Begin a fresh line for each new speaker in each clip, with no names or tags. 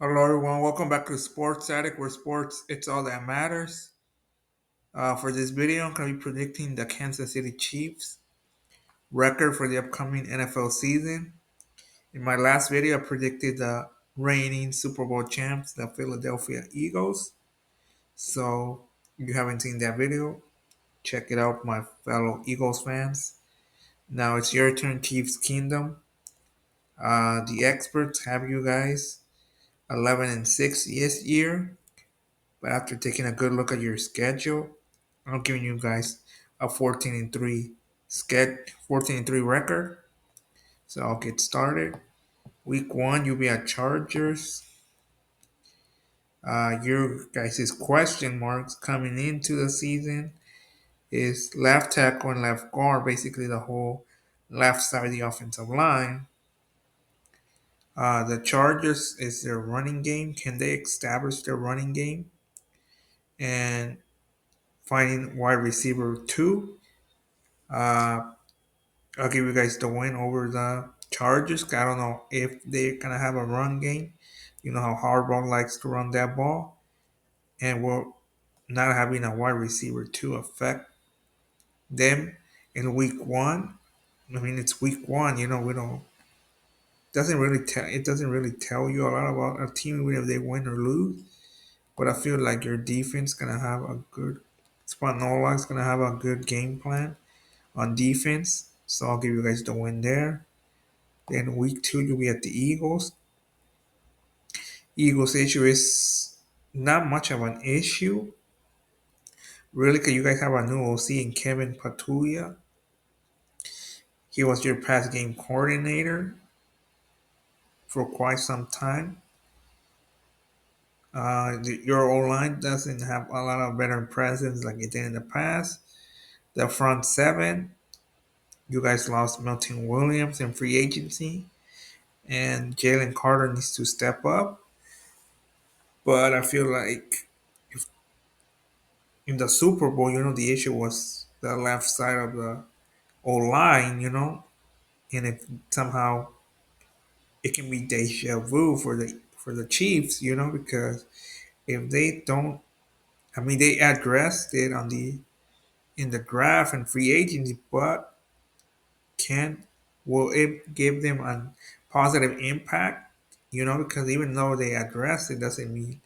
Hello, everyone. Welcome back to Sports Addict, where sports it's all that matters. For this video, I'm going to be predicting the Kansas City Chiefs record for the upcoming NFL season. In my last video, I predicted the reigning Super Bowl champs, the Philadelphia Eagles. So, if you haven't seen that video, check it out, my fellow Eagles fans. Now it's your turn, Chiefs Kingdom. The experts have you guys 11-6 this year. But after taking a good look at your schedule, I'm giving you guys a 14-3 14-3 record. So I'll get started. Week one, you'll be at Chargers. Your guys' question marks coming into the season is left tackle and left guard, basically the whole left side of the offensive line. The Chargers is their running game. Can they establish their running game? And finding wide receiver two. Uh, I'll give you guys the win over the Chargers. I don't know if they're gonna have a run game. You know how Harbaugh likes to run that ball, and will not having a wide receiver to affect them in week one. I mean, it's week one. You know, we don't doesn't really tell you a lot about a team even if they win or lose. But I feel like your defense gonna have a good. Spagnuolo is gonna have a good game plan on defense. So I'll give you guys the win there. Then week two, you'll be at the Eagles. Eagles issue is not much of an issue, really, because you guys have a new OC in Kevin Patulia. He was your pass game coordinator for quite some time. Your O line doesn't have a lot of veteran presence like it did in the past. The front seven, you guys lost Milton Williams in free agency, and Jalen Carter needs to step up. But I feel like in the Super Bowl, the issue was the left side of the O line, and if somehow it can be deja vu for the Chiefs, because if they don't, I mean, they addressed it in the draft and free agency, but can will it give them a positive impact? Because even though they address it, doesn't mean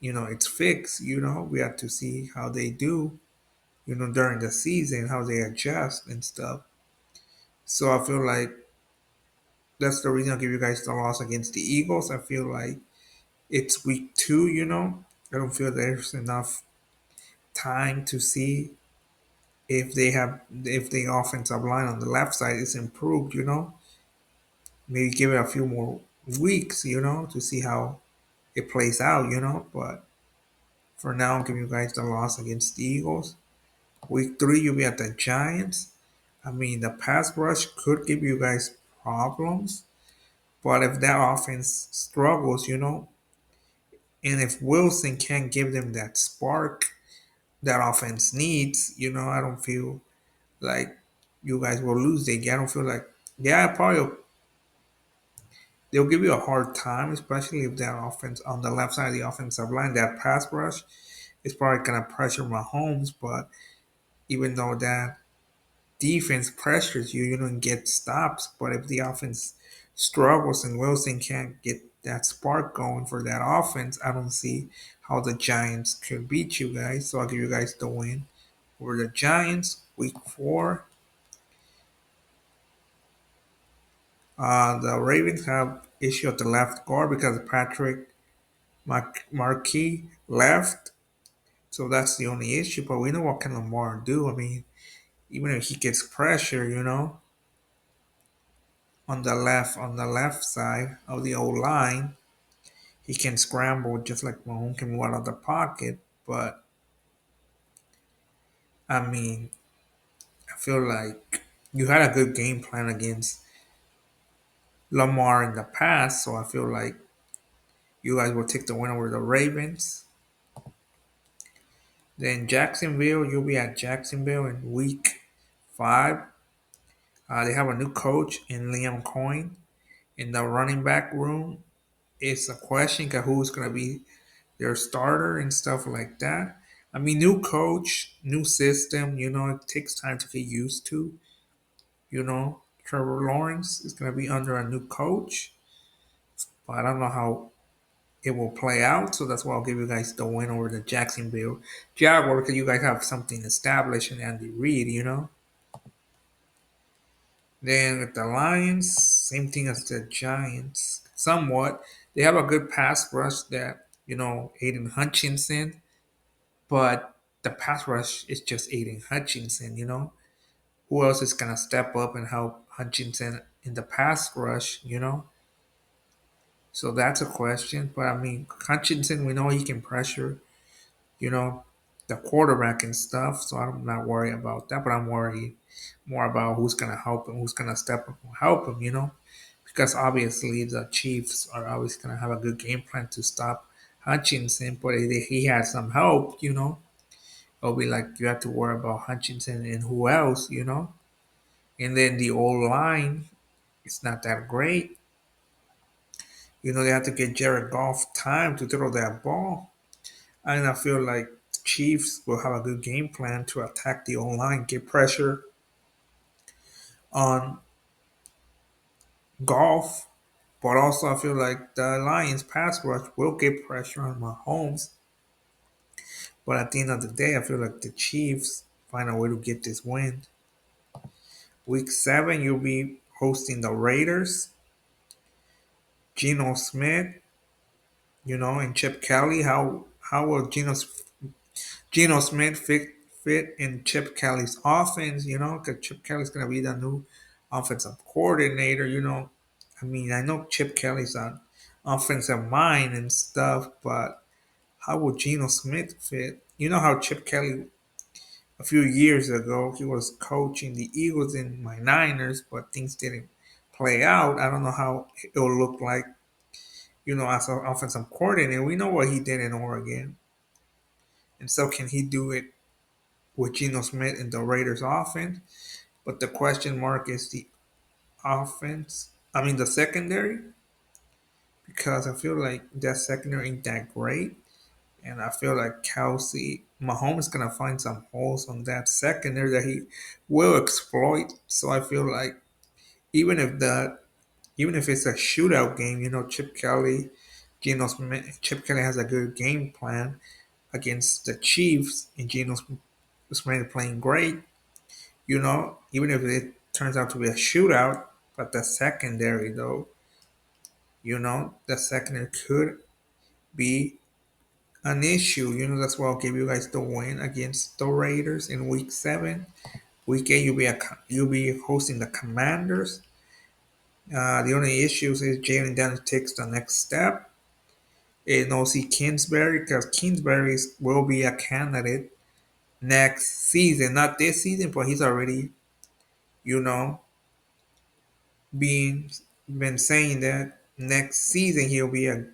it's fixed. We have to see how they do. During the season, how they adjust and stuff. So I feel like that's the reason I'll give you guys the loss against the Eagles. I feel like it's week two, I don't feel there's enough time to see if the offensive line on the left side is improved. Maybe give it a few more weeks, to see how it plays out. But for now, I'm giving you guys the loss against the Eagles. Week three, you'll be at the Giants. I mean, the pass rush could give you guys problems. But if that offense struggles, and if Wilson can't give them that spark that offense needs, I don't feel like you guys will lose the game. I don't feel like, yeah, probably they'll give you a hard time, especially if that offense on the left side of the offensive line, that pass rush is probably going to pressure Mahomes. But even though that defense pressures you, and get stops. But if the offense struggles and Wilson can't get that spark going for that offense, I don't see how the Giants could beat you guys. So I'll give you guys the win over the Giants. Week four, the Ravens have issue at the left guard because Patrick Marquis left. So that's the only issue. But we know what can Lamar do. I mean, even if he gets pressure, on the left side of the old line, he can scramble just like Mahomes can move out of the pocket. But I mean, I feel like you had a good game plan against Lamar in the past, so I feel like you guys will take the win over the Ravens. Then Jacksonville, you'll be at Jacksonville in week five. They have a new coach in Liam Coyne in the running back room. it's a question of who's going to be their starter and stuff like that. I mean, new coach, new system, it takes time to get used to. Trevor Lawrence is going to be under a new coach, but I don't know how it will play out. So that's why I'll give you guys the win over the Jacksonville Jaguars because you guys have something established in Andy Reid. Then with the Lions, same thing as the Giants. Somewhat, they have a good pass rush that Aiden Hutchinson, but the pass rush is just Aiden Hutchinson. Who else is gonna step up and help Hutchinson in the pass rush? So that's a question. But I mean, Hutchinson, we know he can pressure, you know, the quarterback and stuff. So I'm not worried about that. But I'm worried more about who's gonna help him, who's gonna step up and help him. Because obviously the Chiefs are always gonna have a good game plan to stop Hutchinson. But if he has some help, it'll be like you have to worry about Hutchinson and who else. And then the old line, it's not that great. They have to get Jared Goff time to throw that ball. And I feel like the Chiefs will have a good game plan to attack the old line, get pressure on Goff. But also, I feel like the Lions pass rush will get pressure on Mahomes. But at the end of the day, I feel like the Chiefs find a way to get this win. Week 7, you'll be hosting the Raiders. Geno Smith, and Chip Kelly. How will Geno Smith fit in Chip Kelly's offense? Because Chip Kelly's gonna be the new offensive coordinator. I mean, I know Chip Kelly's an offensive mind and stuff, but how will Geno Smith fit? You know how Chip Kelly a few years ago he was coaching the Eagles in my Niners, but things didn't play out. I don't know how it will look like, as an offensive coordinator. We know what he did in Oregon. And so can he do it with Geno Smith in the Raiders offense? But the question mark is the offense. I mean the secondary, because I feel like that secondary ain't that great. And I feel like Kelsey Mahomes is gonna find some holes on that secondary that he will exploit. So I feel like even if the even if it's a shootout game, Chip Kelly has a good game plan against the Chiefs, and Geno Smith playing great. Even if it turns out to be a shootout, but the secondary though, the secondary could be an issue. That's why I'll give you guys the win against the Raiders in Week 7. Week 8, you'll be hosting the Commanders. The only issues is Jalen Daniels takes the next step. And also Kingsbury, because Kingsbury will be a candidate next season, not this season, but he's already, you know, being been saying that next season he'll be a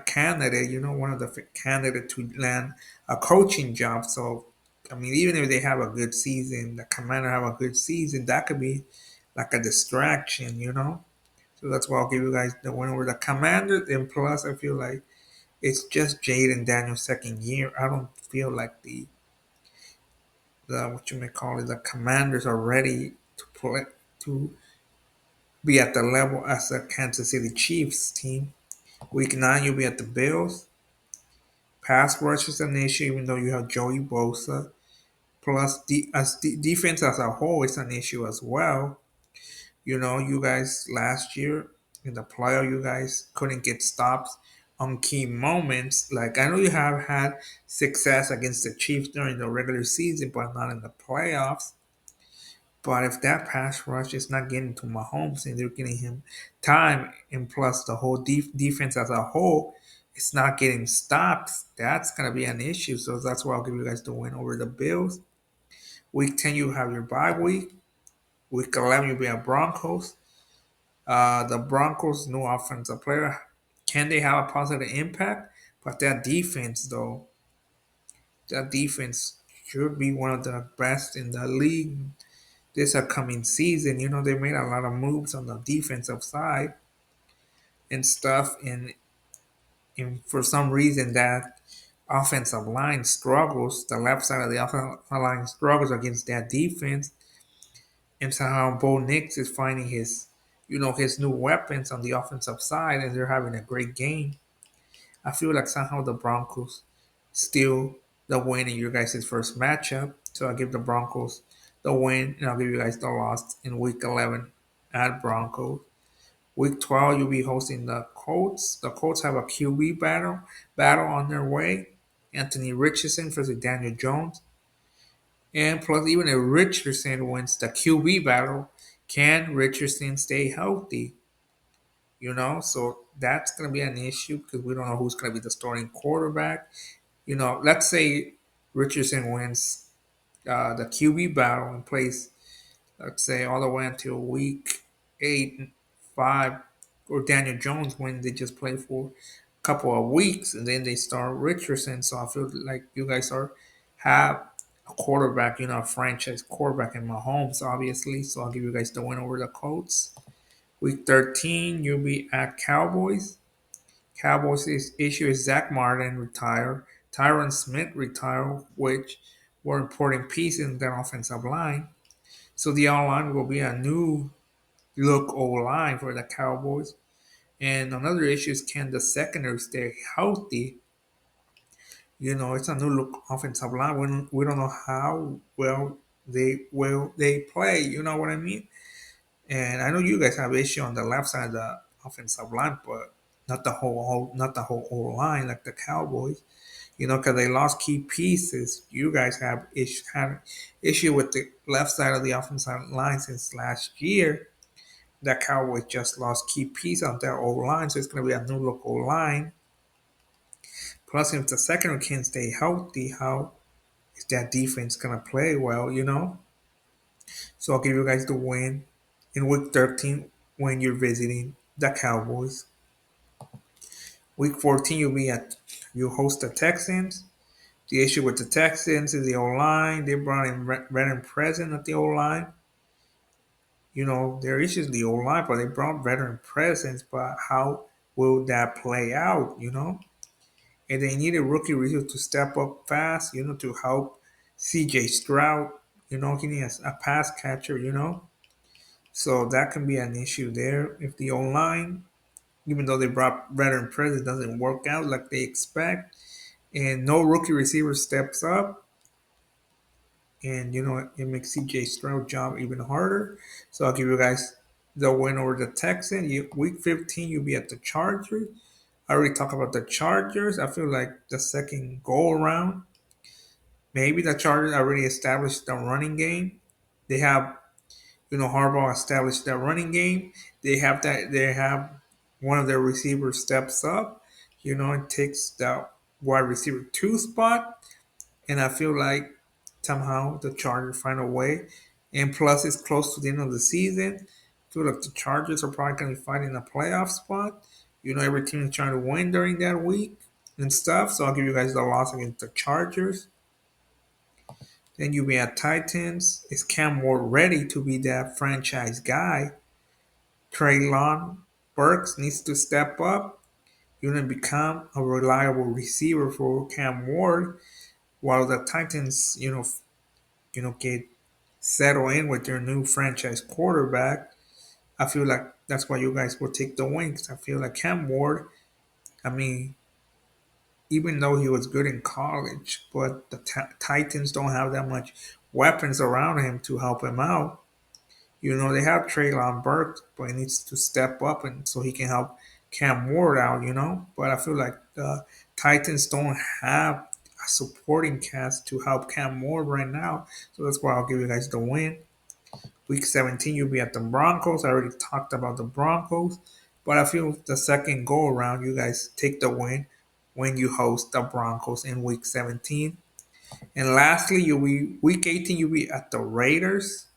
candidate, one of the candidates to land a coaching job. So, I mean, even if they have a good season, the Commander have a good season, that could be like a distraction. So that's why I'll give you guys the win over the Commander. And plus, I feel like it's just Jaden Daniels' second year. I don't feel like the what you may call it, the Commanders are ready to play to be at the level as the Kansas City Chiefs team. Week 9, you'll be at the Bills. Pass rush is an issue, even though you have Joey Bosa. Plus, defense as a whole is an issue as well. You guys last year in the playoff, you guys couldn't get stops on key moments. Like I know you have had success against the Chiefs during the regular season, but not in the playoffs. But if that pass rush is not getting to Mahomes and they're getting him time, and plus the whole defense as a whole, it's not getting stops, that's going to be an issue. So that's why I'll give you guys the win over the Bills. Week 10, you have your bye week. Week 11, you'll be at Broncos. The Broncos' new offensive player, can they have a positive impact? But that defense should be one of the best in the league this upcoming season. They made a lot of moves on the defensive side. and stuff. And for some reason, that offensive line struggles. The left side of the offensive line struggles against that defense. And somehow Bo Nix is finding his new weapons on the offensive side, and they're having a great game. I feel like somehow the Broncos steal the win in your guys' first matchup. So I'll give the Broncos the win, and I'll give you guys the loss in Week 11 at Broncos. Week 12, you'll be hosting the Colts. The Colts have a QB battle on their way. Anthony Richardson versus Daniel Jones. And plus, even if Richardson wins the QB battle, can Richardson stay healthy? So that's going to be an issue because we don't know who's going to be the starting quarterback. Let's say Richardson wins the QB battle and plays, let's say, all the way until week 8, 5, or Daniel Jones when they just play for a couple of weeks and then they start Richardson. So I feel like you guys have a quarterback, a franchise quarterback in Mahomes, obviously. So I'll give you guys the win over the Colts. Week 13, you'll be at Cowboys. Cowboys' issue is Zach Martin retire, Tyron Smith retire, which were important pieces in their offensive line. So the O line will be a new look O line for the Cowboys. And another issue is, can the secondary stay healthy? It's a new look offensive line. We don't know how well they play. You know what I mean? And I know you guys have issue on the left side of the offensive line, but not the whole O line like the Cowboys. Because they lost key pieces. You guys have had issue with the left side of the offensive line since last year. The Cowboys just lost key piece on their O line, so it's going to be a new look O line. Plus, if the secondary can stay healthy, how is that defense going to play well? So I'll give you guys the win in Week 13 when you're visiting the Cowboys. Week 14, you host the Texans. The issue with the Texans is the O line. They brought in veteran presence at the O line. Their issues the O line, but they brought veteran presence. But how will that play out? And they need a rookie receiver to step up fast. To help C.J. Stroud. He needs a pass catcher. So that can be an issue there if the O line, even though they brought veteran presence, doesn't work out like they expect, and no rookie receiver steps up. And it makes CJ Stroud job even harder. So I'll give you guys the win over the Texans. Week 15, you'll be at the Chargers. I already talked about the Chargers. I feel like the second go around, maybe the Chargers already established the running game. They have, Harbaugh established that running game. They have one of their receivers steps up, and takes the wide receiver 2 spot. And I feel like somehow the Chargers find a way. And plus, it's close to the end of the season. I feel like the Chargers are probably going to be fighting a playoff spot. Every team is trying to win during that week and stuff. So I'll give you guys the loss against the Chargers. Then you'll be at Titans. Is Cam Ward ready to be that franchise guy? Traylon Burks needs to step up. Become a reliable receiver for Cam Ward, while the Titans, get settle in with their new franchise quarterback. I feel like that's why you guys will take the win. 'Cause I feel like Cam Ward, I mean, even though he was good in college, but the Titans don't have that much weapons around him to help him out. They have Traylon Burks, but he needs to step up and so he can help Cam Ward out. But I feel like the Titans don't have a supporting cast to help Cam Ward right now. So that's why I'll give you guys the win. Week 17, you'll be at the Broncos. I already talked about the Broncos, but I feel the second go around, you guys take the win when you host the Broncos in Week 17. And lastly, you'll be Week 18. You'll be at the Raiders.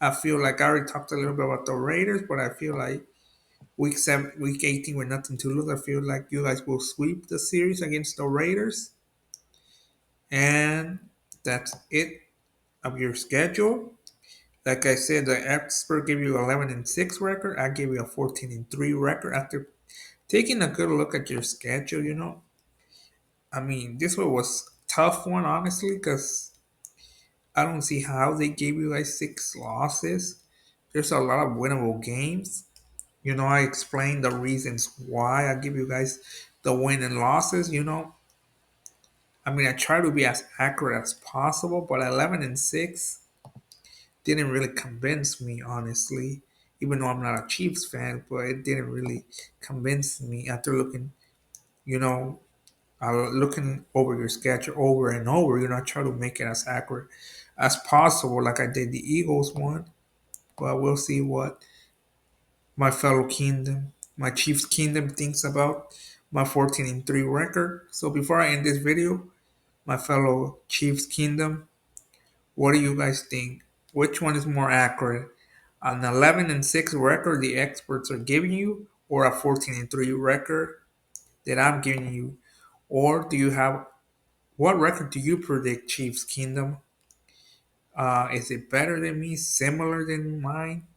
I feel like I already talked a little bit about the Raiders, but I feel like Week 18 with nothing to lose. I feel like you guys will sweep the series against the Raiders, and that's it of your schedule. Like I said, the expert gave you 11-6 record. I gave you a 14-3 record after taking a good look at your schedule. I mean, this one was tough one honestly because I don't see how they gave you like 6 losses. There's a lot of winnable games. I explained the reasons why I give you guys the win and losses. I mean, I try to be as accurate as possible, but 11-6 didn't really convince me, honestly. Even though I'm not a Chiefs fan, but it didn't really convince me after you know, looking over your schedule over and over. I try to make it as accurate as possible, like I did the Eagles one. But we'll see what my fellow kingdom, my Chiefs kingdom, thinks about my 14-3 record. So before I end this video, my fellow Chiefs kingdom, what do you guys think? Which one is more accurate? An 11-6 record the experts are giving you, or a 14-3 record that I'm giving you? Or do you have what record do you predict, Chiefs Kingdom? Is it better than me? Similar than mine?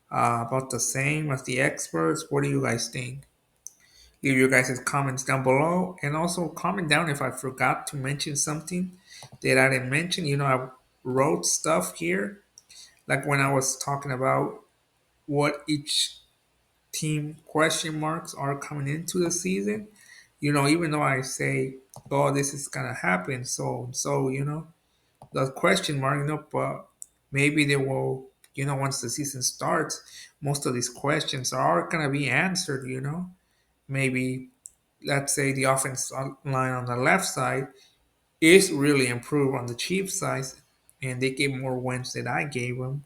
About the same as the experts? What do you guys think? Leave your guys' comments down below, and also comment down if I forgot to mention something that I didn't mention. I wrote stuff here, like when I was talking about what each team question marks are coming into the season. Even though I say, oh, this is gonna happen, so and so, the question mark, but maybe they will, once the season starts, most of these questions are gonna be answered. Maybe let's say the offense line on the left side is really improved on the Chiefs side, and they gave more wins than I gave them.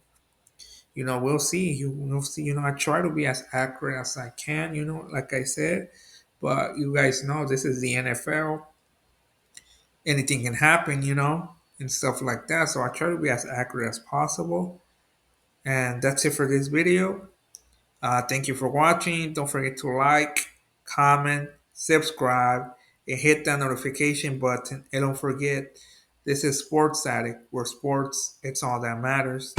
We'll see. We'll see. I try to be as accurate as I can. Like I said, but you guys know this is the NFL. Anything can happen. And stuff like that. So I try to be as accurate as possible. And that's it for this video. Thank you for watching. Don't forget to like, comment, subscribe, and hit that notification button. And don't forget, this is Sports Addict, where sports, it's all that matters.